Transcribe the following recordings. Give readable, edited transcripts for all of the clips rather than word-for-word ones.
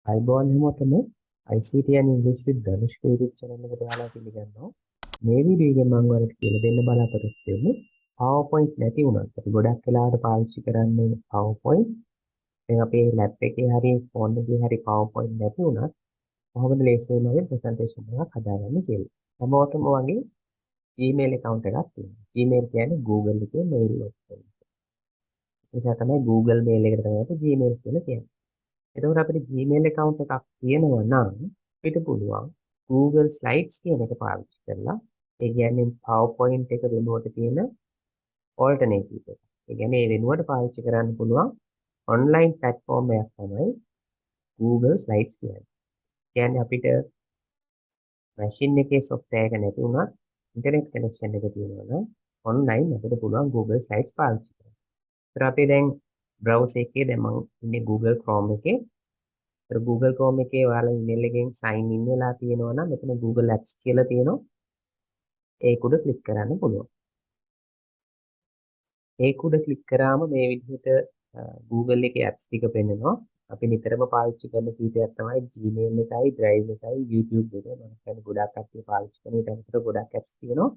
අයිබෝන් හැමෝටම ICT and English with Dhanushka YouTube channel එකට ඔයාලා පිළිගන්නවා. මේ වීඩියෝ එකෙන් මම ඔයාලට කියලා දෙන්න බලාපොරොත්තු වෙන්නේ PowerPoint නැති වුණත් අපි ගොඩක් වෙලාවට පාවිච්චි කරන්නේ PowerPoint. දැන් අපේ lab එකේ හරි phone එකේ හරි PowerPoint නැති වුණත් කොහොමද ලේසියෙන් වගේ presentation එකක් හදාගන්නේ කියලා. හැමෝටම වගේ Gmail account එකක් තියෙනවා. Gmail කියන්නේ Google එකේ mail එක. ඒ නිසා තමයි Google mail එකට තමයි අපි Gmail කියලා කියන්නේ. එතකොට අපිට Gmail account එකක් තියෙනවා නම් අපිට පුළුවන් Google Slides කියන එක පාවිච්චි කරලා ඒ කියන්නේ PowerPoint එක වෙනුවට තියෙන alternative එක. ඒ කියන්නේ ඒ වෙනුවට පාවිච්චි කරන්න පුළුවන් online platform එකක් තමයි Google Slides කියන්නේ. කියන්නේ අපිට machine එකේ software එක නැති වුණත් internet connection එක තියෙනවා නම් online අපිට පුළුවන් Google Slides පාවිච්චි කරන්න. ඒතර අපි දැන් browser එකේ දැන් මම ඉන්නේ Google Chrome එකේ. Google Chrome එකේ ඔයාලා email එකෙන් sign in වෙලා තියෙනවා නම් මෙතන Google Apps කියලා තියෙනවා. ඒක උඩ ක්ලික් කරන්න පුළුවන්. ඒක උඩ ක්ලික් කරාම මේ විදිහට Google එකේ apps ටික පෙන්නනවා. අපි නිතරම පාවිච්චි කරන කීපයක් තමයි Gmail එකයි, Drive එකයි, YouTube එක. මම කියන්නේ ගොඩක් කට්ටිය පාවිච්චි කරන ඊට අමතරව ගොඩක් apps තියෙනවා.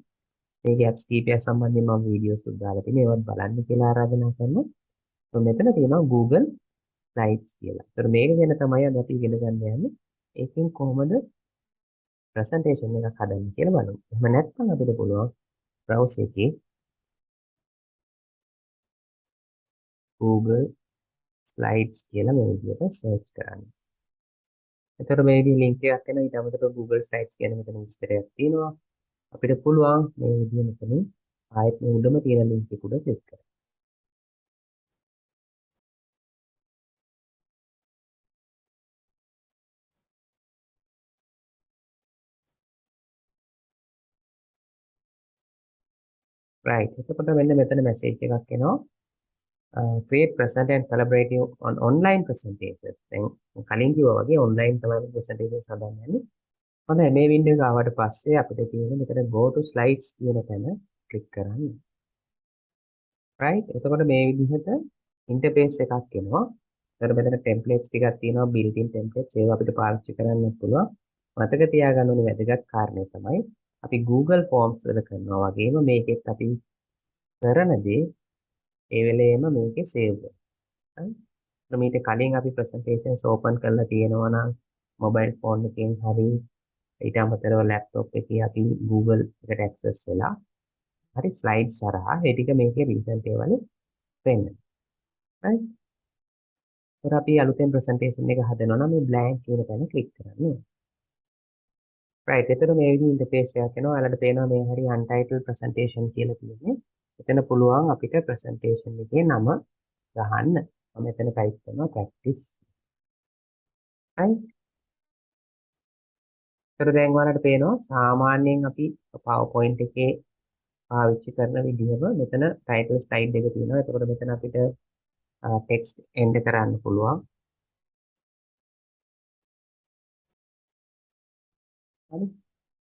මේකේ apps කීපයක් සම්බන්ධයෙන් මම වීඩියෝස් දාලා තියෙනවා. ඒවත් බලන්න කියලා ආරාධනා කරනවා. මෙතන තියෙනවා Google Slides කියලා. ඒතර මේක ගැන තමයි අද අපි ඉගෙන ගන්න යන්නේ. ඒකෙන් කොහොමද ප්‍රසන්ටේෂන් එකක් හදන්න කියලා බලමු. එහෙම නැත්නම් අපිට පුළුවන් browser එකේ Google Slides කියලා මේ විදිහට search කරන්න. එතකොට මේ විදිහේ link එකක් එනවා. ඊට අමතරව Google Slides කියන මෙතන විස්තරයක් තියෙනවා. අපිට පුළුවන් මේ විදිහ මෙතනින් ආයෙත් මේ උඩම තියෙන link එක උඩ click කරන්න. right. එතකොට මෙන්න මෙතන message එකක් එනවා. create present and collaborative on online presentations. දැන් කලින් කිව්වා වගේ online තමයි presentations හදන්නේ. හොඳයි මේ වින්ඩෝ එක ආවට පස්සේ අපිට තියෙන මෙතන go to slides කියන තැන ක්ලික් කරන්න. right එතකොට මේ විදිහට ඉන්ටර්ෆේස් එකක් එනවා. එතකොට මෙතන templates ටිකක් තියෙනවා built in templates ඒවා අපිට පාවිච්චි කරන්න පුළුවන්. මතක තියාගන්න ඕනේ වැදගත් කාරණේ තමයි අපි Google Forms වල කරනවා වගේම මේකෙත් අපි කරන දේ ඒ වෙලේම මේකේ save කරනවා. right ඊට කලින් අපි presentations open කරලා තියෙනවා නම් mobile phone එකෙන් හරි ඊට අමතරව laptop එකේ අපි Google එකට access වෙලා හරි slides හරහා ඒ ටික මේකේ recent ඒවානේ වෙන්නේ. right ඒතර අපි අලුතෙන් presentation එක හදනවා නම් මේ blank කියන තැන click කරන්න ඕනේ. right එතන මේ විදිහේ interface එකක් එනවා. ඔයාලට පේනවා මේ හරි untitled presentation කියලා තියෙන්නේ. එතන පුළුවන් අපිට presentation එකේ නම ගහන්න. මම එතන type කරනවා practice. right ඒතර දැන් ඔයාලට පේනවා සාමාන්‍යයෙන් අපි PowerPoint එකේ පාවිච්චි කරන විදිහම මෙතන title slide එක තියෙනවා. එතකොට මෙතන අපිට text end කරන්න පුළුවන්. හරි.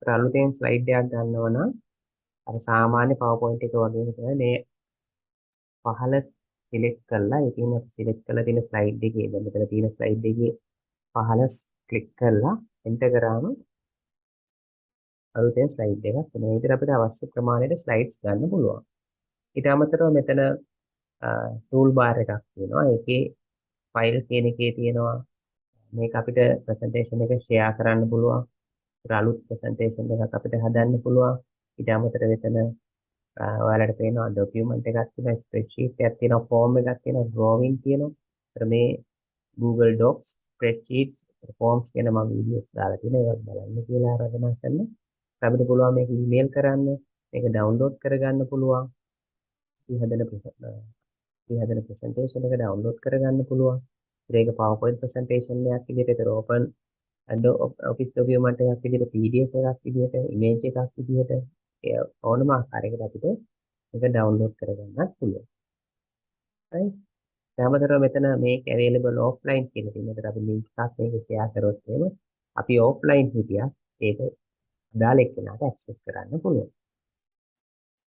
ඒතර අලුතෙන් slide එකක් ගන්නවා නම් අර සාමාන්‍ය PowerPoint එක වගේම තමයි මේ පහළ select කරලා ඒ කියන්නේ අපි select කරලා තියෙන slide එකේ දැන් මෙතන තියෙන slide එකේ පහළ click කරලා enter කරාම අලුතෙන් slide එකක් එනවා. ඒ විදිහට අපිට අවශ්‍ය ප්‍රමාණයට slides ගන්න පුළුවන්. ඊට අමතරව මෙතන tool bar එකක් තියෙනවා. ඒකේ file කියන එකේ තියෙනවා මේක අපිට presentation එක share කරන්න පුළුවන්. අලුත් presentation එකක් අපිට හදන්න පුළුවන්. ඊට අමතරව එතන ඔයාලට පේනවා document එකක් තියෙනවා, spreadsheet එකක් තියෙනවා, form එකක් තියෙනවා, drawing තියෙනවා. ඒතර මේ Google Docs, spreadsheets, forms කියන මම videos දාලා තියෙනවා. ඒවත් බලන්න කියලා ආරාධනා කරනවා. අපිට පුළුවන් මේක email කරන්න, මේක download කරගන්න පුළුවන්. අපි හදන presentation එක download කරගන්න පුළුවන්. ඒක PowerPoint presentation එකක් විදිහට ඒතර open Office document එකක් විදිහට PDF එකක් විදිහට image එකක් විදිහට ඕනම ආකාරයකට අපිට මේක download කරගන්නත් පුළුවන්. right හැමදේම මෙතන මේක available offline කියලා තියෙනවා. ඒකට අපි link එකක් මේක share කරොත් එහෙම අපි offline හිටියා ඒක අදාළ එක්කෙනාට access කරන්න පුළුවන්.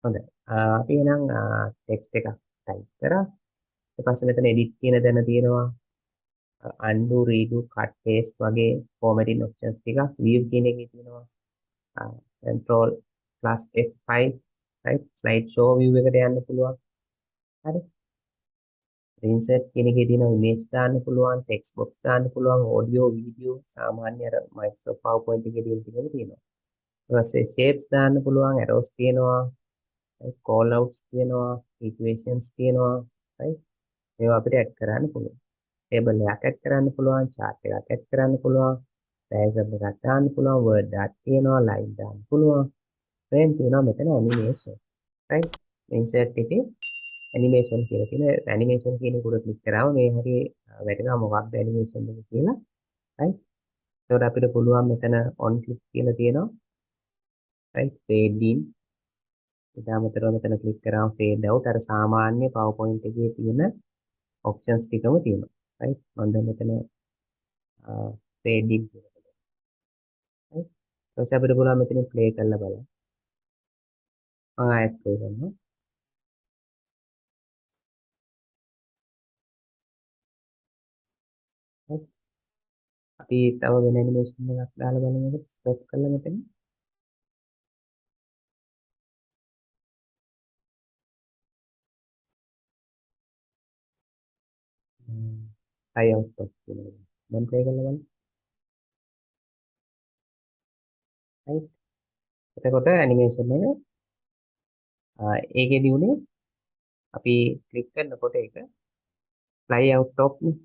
හොඳයි. අපි එහෙනම් text එකක් type කරා. ඊට පස්සේ මෙතන edit කියන තැන තියෙනවා undo, redo, cut, paste වගේ formatting options ටිකක් view කියන එකේ තියෙනවා. control plus F5 right slide show view එකට යන්න පුළුවන්. හරි. insert කියන එකේ තියෙනවා image දාන්න පුළුවන්, text box දාන්න පුළුවන්, audio, video සාමාන්‍ය අර Microsoft PowerPoint එකේ තියෙන ටිකම තියෙනවා. ඊට පස්සේ shapes දාන්න පුළුවන්, arrows තියෙනවා, call outs තියෙනවා, equations තියෙනවා, right? මේවා අපිට add කරන්න පුළුවන්. table එකක් add කරන්න පුළුවන්, chart එකක් add කරන්න පුළුවන්, diagram එකක් දාන්න පුළුවන්, word dot තියෙනවා, line දාන්න පුළුවන්. frame තියෙනවා මෙතන animation. right? insert එකේ animation කියලා තියෙන animation කියන එක උඩ ක්ලික් කරාම මේ හරිය වැටෙනවා මොකක්ද animation එක කියලා. right? ඒකට අපිට පුළුවන් මෙතන on click කියලා තියෙනවා. right? fade in ඊට අමතරව මෙතන ක්ලික් කරාම fade out අර සාමාන්‍ය PowerPoint එකේ තියෙන options ටිකම තියෙනවා. right? මම දැන් මෙතන fade in කියලා කරනවා. right? ඊට පස්සේ අපිට පුළුවන් මෙතනින් play කරලා බලන්න. මම ආයෙත් play කරනවා. right? අපි තව වෙන animation එකක් දාලා බලමු. stop කරලා මෙතන. try out කියන එක. දැන් play කරලා බලන්න. right? එතකොට animation එක ඒකෙදි උනේ අපි ක්ලික් කරනකොට ඒක fly out of නේ.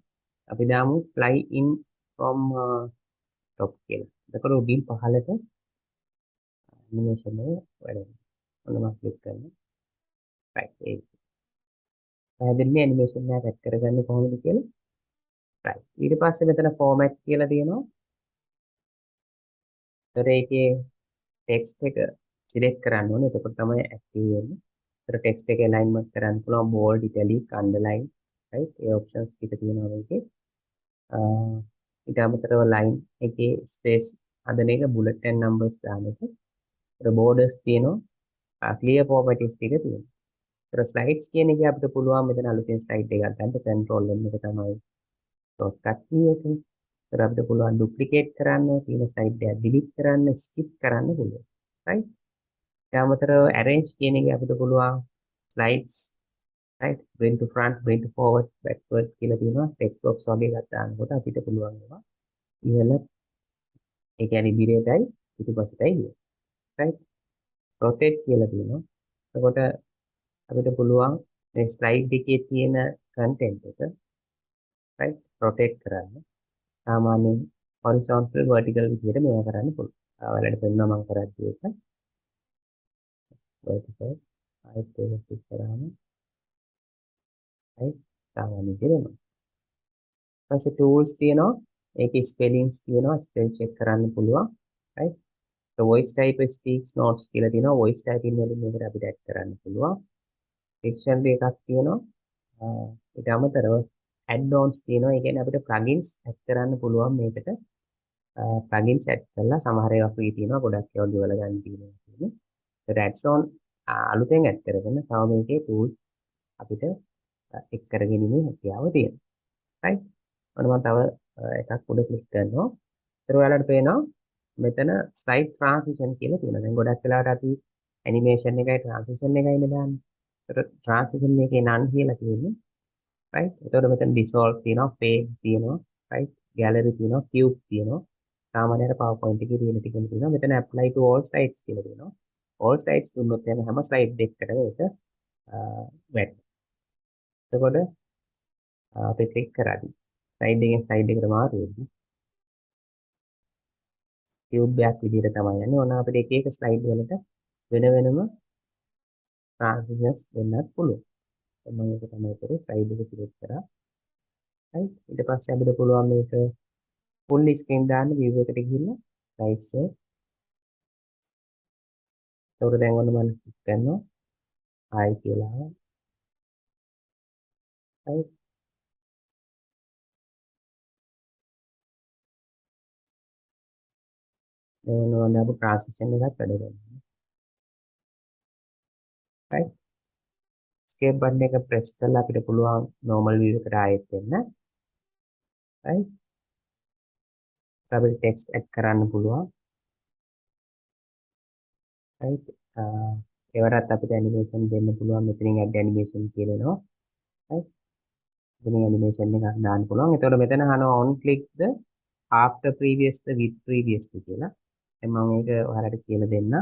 අපි දාමු fly in from top කියලා. එතකොට උඩින් පහළට animation එක වැඩෙනවා. ඔන්න මම ක්ලික් කරනවා. right ඒක. පැහැදිලිනේ animation එක add කරගන්නේ කොහොමද කියලා. right. ඊට පස්සේ මෙතන format කියලා තියෙනවා. ඒතර ඒකේ text එක select කරන්න ඕනේ. එතකොට තමයි active වෙන්නේ. ඒතර text එක alignment කරන්න පුළුවන් bold, italic, underline right? ඒ options ටික තියෙනවා මේකේ. ඊට අමතරව line එකේ space හදන එක bullet and numbers දාන එක. ඒතර borders තියෙනවා. clear properties ටික තියෙනවා. ඒතර slides කියන එකේ අපිට පුළුවන් මෙතන අලුතෙන් slide එකක් ගන්න. control M එක තමයි shortcut key එක. ඒතර අපිට පුළුවන් duplicate කරන්න, තියෙන slide එක delete කරන්න, skip කරන්න පුළුවන්. right? ඒ අමතරව arrange කියන එකේ අපිට පුළුවන් slides right bring to front, bring to forward, backward කියලා තියෙනවා. text box වගේ එකක් දානකොට අපිට පුළුවන් ඒවා ඉහළ ඒ කියන්නේ ඉදිරියටයි පිටුපසටයි ගියේ. right? rotate කියලා තියෙනවා. එතකොට අපිට පුළුවන් මේ slide එකේ තියෙන content එක right rotate කරන්න. සාමාන්‍යයෙන් horizontal vertical විදිහට මේවා කරන්න පුළුවන්. ඔයාලට පෙන්නනවා මම කරද්දී ඒක. vertical ආයෙත් ඒක ක්ලික් කරාම right සාමාන්‍ය විදිහට එනවා. ඊපස්සේ tools තියෙනවා. ඒකේ spellings තියෙනවා. spell check කරන්න පුළුවන්. right? so voice type speaks notes කියලා තියෙනවා. voice typing වලින් මේකට අපිට add කරන්න පුළුවන්. dictionary එකක් තියෙනවා. ඊට අමතරව add-ons තියෙනවා. ඒ කියන්නේ අපිට plugins add කරන්න පුළුවන් මේකට. plugins add කරලා සමහර ඒවා free තියෙනවා. ගොඩක් ඒවා ගෙවලා ගන්න තියෙනවා. ඒකට add-on අලුතෙන් add කරගෙන තව මේකේ tools අපිට එක් කරගැනීමේ හැකියාව තියෙනවා. right? ඔන්න මම තව එකක් උඩ ක්ලික් කරනවා. ඒතර ඔයාලට පේනවා මෙතන slide transition කියලා තියෙනවා. දැන් ගොඩක් වෙලාවට අපි animation එකයි transition එකයි දාන්නේ. ඒතර transition එකේ none කියලා තියෙන්නේ. right? එතකොට මෙතන dissolve තියෙනවා, fade තියෙනවා, right? gallery තියෙනවා, cube තියෙනවා. සාමාන්‍යයෙන් PowerPoint එකේ තියෙන ටිකම තියෙනවා. මෙතන apply to all slides කියලා තියෙනවා. all slides දුන්නොත් එහෙනම් හැම slide එකකටම ඒක වැටෙනවා. එතකොට අපි ක්ලික් කරාදී slide එකෙන් slide එකට මාරු වෙද්දී cube එකක් විදිහට තමයි යන්නේ. ඕන අපිට එක එක slide වලට වෙන වෙනම transitions දෙන්නත් පුළුවන්. මම ඒක තමයි කරේ slide එක select කරා. right? ඊට පස්සේ අපිට පුළුවන් මේක full screen දාන්න view එකට ගිහිල්ලා right show. ඒකට දැන් ඔන්න මම ක්ලික් කරනවා ආයි කියලා. right? දැන් ඔන්න අපි transition එකක් වැඩ කරනවා. right? escape button එක press කරලා අපිට පුළුවන් normal view එකට ආයෙත් එන්න. right? අපිට ටෙක්ස්ට් ඇඩ් කරන්න පුළුවන්, right? ඒවටත් අපිට ඇනිමේෂන් දෙන්න පුළුවන්. මෙතනින් ඇඩ් ඇනිමේෂන් කියලා එනවා, right? මෙතනින් ඇනිමේෂන් එකක් දාන්න පුළුවන්. එතකොට මෙතන අහනවා on click the after previous the with previous කියලා. දැන් මම මේක ඔයාලට කියලා දෙන්න.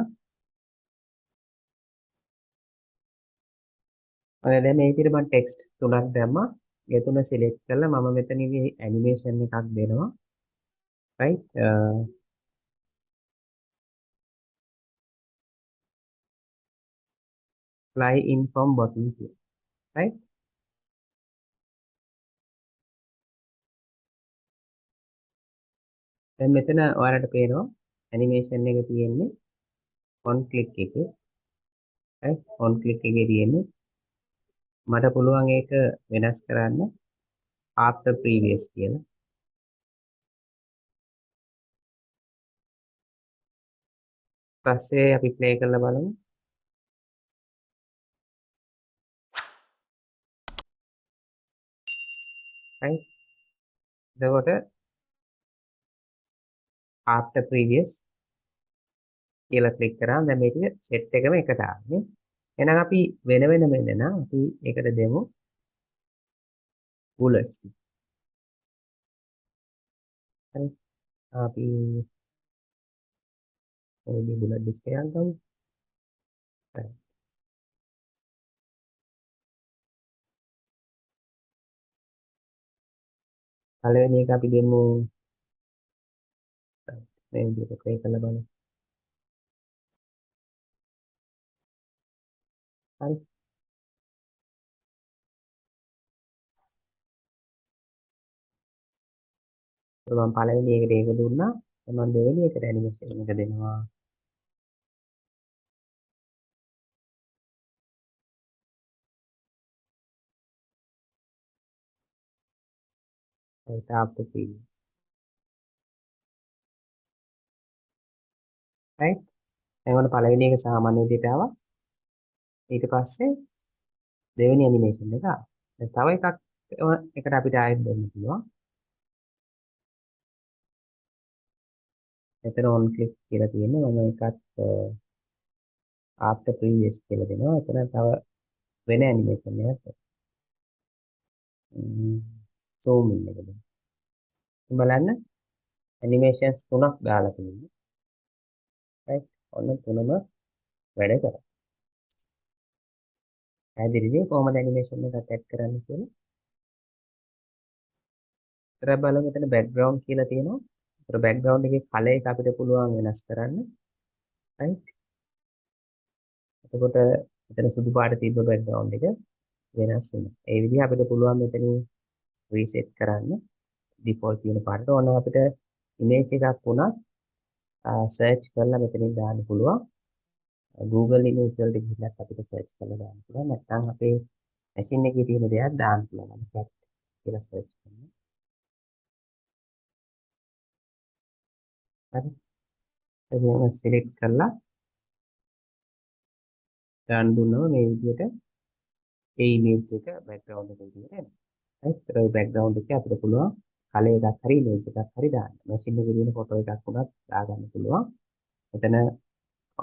ඔය දැන් මේ විදිහට මම ටෙක්ස්ට් තුනක් දැම්මා. ඒ තුන සිලෙක්ට් කරලා මම මෙතනදී ඇනිමේෂන් එකක් දෙනවා, right? fly in from bottom කියලා, right? දැන් මෙතන ඔයාලට පේනවා ඇනිමේෂන් එක තියෙන්නේ on click එකේ, right? on click එකේ තියෙන්නේ. මට පුළුවන් ඒක වෙනස් කරන්න after previous කියලා. පස්සේ අපි play කරලා බලමු. right? එතකොට after previous කියලා ක්ලික් කරාම දැන් මේක සෙට් එකම එකට ආන්නේ. එහෙනම් අපි වෙන වෙනම එන්න අපි ඒකට දෙමු bullets. හරි. අපි මේ bullet display එකක් ගමු. හරි. පළවෙනි එක අපි දෙමු මේ විදිහට play කරලා බලමු. හරි. මම පළවෙනි එකට ඒක දුන්නා. මම දෙවෙනි එකට ඇනිමේෂන් එක දෙනවා. right after previous. right? එතකොට පළවෙනි එක සාමාන්‍ය විදිහට ආවා. ඊට පස්සේ දෙවෙනි ඇනිමේෂන් එක ආවා. දැන් තව එකක් එකට අපිට ආයෙත් දෙන්න පුළුවන්. එතන on click කියලා තියෙන්නේ. මම එකත් after previous කියලා දෙනවා. එතන තව වෙන ඇනිමේෂන් එකක්. zoom in එක දෙන්න. බලන්න ඇනිමේෂන්ස් තුනක් දාලා තියෙනවා. right? ඔන්න තුනම වැඩ කරා. පැහැදිලිද කොහොමද ඇනිමේෂන් එකක් ඇඩ් කරන්න කියලා? ඉතර බලමු මෙතන background කියලා තියෙනවා. ඉතර background එකේ color එක අපිට පුළුවන් වෙනස් කරන්න. right? එතකොට මෙතන සුදු පාට තිබ්බ background එක වෙනස් වෙනවා. ඒ විදිහ අපිට පුළුවන් මෙතනින් reset කරන්න default තියෙන පාටට. ඕන අපිට image එකක් වුණත් search කරලා මෙතනින් දාන්න පුළුවන්. Google image වලට ගිහිල්ලා අපිට search කරලා දාන්න පුළුවන්. නැත්නම් අපේ machine එකේ තියෙන දේක් දාන්න පුළුවන්. cat කියලා search කරනවා. හරි. එහෙනම් select කරලා දාන්න දුන්නම මේ විදිහට ඒ image එක background එක විදිහට එනවා. right? ඒ background එක අපිට පුළුවන් color එකක් හරි image එකක් හරි දාන්න. machine එකේ තියෙන photo එකක් වුණත් දාගන්න පුළුවන්. එතන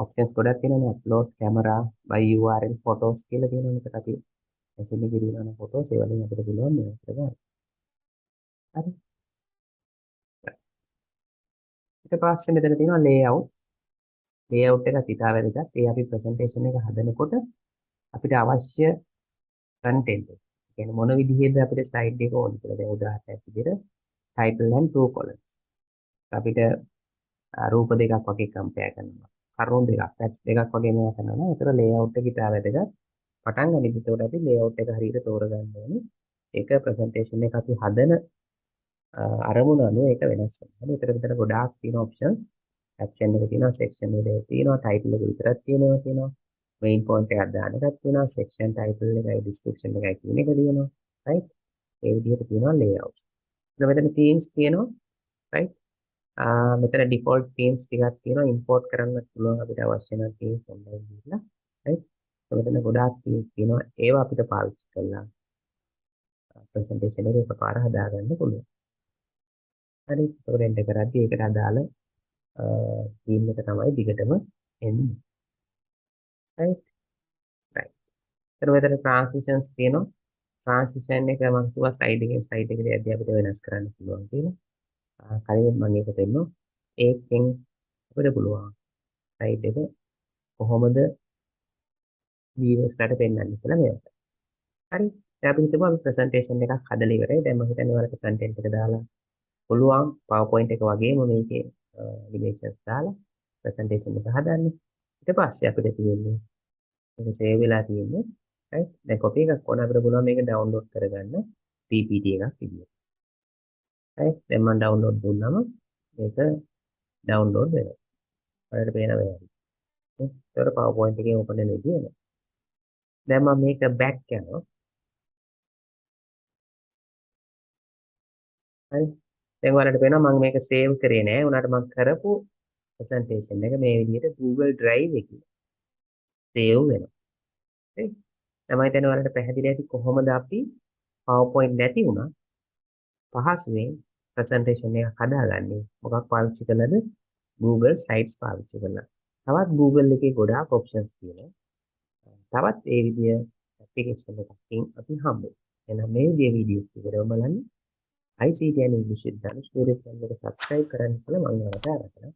options ගොඩක් තියෙනවා. upload camera by URL photos කියලා තියෙනවා. මේකට අපි machine එකේ තියෙන photos ඒ වලින් අපිට පුළුවන් මේක කරගන්න. හරි. ඊට පස්සේ මෙතන තියෙනවා layout. layout එක ඉතා වැදගත්. ඒ අපි presentation එක හදනකොට අපිට අවශ්‍ය content එක. කියන්නේ මොන විදිහේද අපිට slide එක ඕන කියලා. දැන් උදාහරණයක් විදිහට title and two columns. අපිට රූප දෙකක් වගේ compare කරනවා. කරුණු දෙකක්, text දෙකක් වගේ මේවා කරනවා. ඒතර layout එක ඉතා වැදගත්. පටන් ගන්න විදිහට අපි layout එක හරියට තෝරගන්න ඕනේ. ඒක presentation එක අපි හදන අරමුණ අනුව ඒක වෙනස් වෙනවා. හරි. ඒතර විතර ගොඩාක් තියෙන options. caption එක තියෙනවා, section එක තියෙනවා, title එක විතරක් තියෙනවා. main point එකක් දාන්න එකක් තියෙනවා, section title එකයි description එකයි කියන එක තියෙනවා. right? ඒ විදිහට තියෙනවා layout. ඊට මෙතන themes තියෙනවා. right? මෙතන default themes ටිකක් තියෙනවා. import කරන්නත් පුළුවන් අපිට අවශ්‍ය නම් themes online ගිහලා. right? මෙතන ගොඩාක් themes තියෙනවා. ඒවා අපිට පාවිච්චි කරලා presentation එක එකපාර හදාගන්න පුළුවන්. හරි. ඒතකොට එන්ටර් කරද්දී ඒකට අදාළ theme එක තමයි දිගටම එන්නේ. right. right. ඊට මෙතන transitions තියෙනවා. transition එක මම කිව්වා slide එකෙන් slide එකට යද්දී අපිට වෙනස් කරන්න පුළුවන් කියලා. කලින් මම ඒක දෙන්නවා. ඒකෙන් අපිට පුළුවන් slide එක කොහොමද viewers ලාට පෙන්වන්නේ කියලා මේකට. හරි. දැන් අපි හිතමු අපි presentation එකක් හදලා ඉවරයි. දැන් මම හිතන්නේ ඔයාලට content එක දාලා පුළුවන් PowerPoint එක වගේම මේකේ animations දාලා presentation එක හදන්න. ඊට පස්සේ අපිට තියෙන්නේ මේක save වෙලා තියෙන්නේ. right. දැන් copy එකක් ඕන අපිට පුළුවන් මේක download කරගන්න PPT එකක් විදියට. right. දැන් මම download දුන්නාම මේක download වෙනවා. ඔයාලට පේනවා වේවි. ඒතකොට PowerPoint එකේ open වෙන විදිය එනවා. දැන් මම මේක back යනවා. හරි. දැන් ඔයාලට පේනවා මම මේක save කරේ නෑ. උනාට මම කරපු presentation එක මේ විදිහට Google Drive එකේ save වෙනවා. හරි. දැන් මම හිතන්නේ ඔයාලට පැහැදිලි ඇති කොහොමද අපි PowerPoint නැති වුණා පහසුවෙන් presentation එකක් හදාගන්නේ. මොකක් පාවිච්චි කළාද? Google Slides පාවිච්චි කළා. තවත් Google එකේ ගොඩාක් options තියෙනවා. තවත් ඒ විදිය application එකකින් අපි හම්බෙයි. එහෙනම් මේ විදිය වීඩියෝස් ටික බලන්න ICT and English Vidyalaya YouTube channel එක subscribe කරන්න කියලා මම ඔයාලට ආරාධනා කරනවා.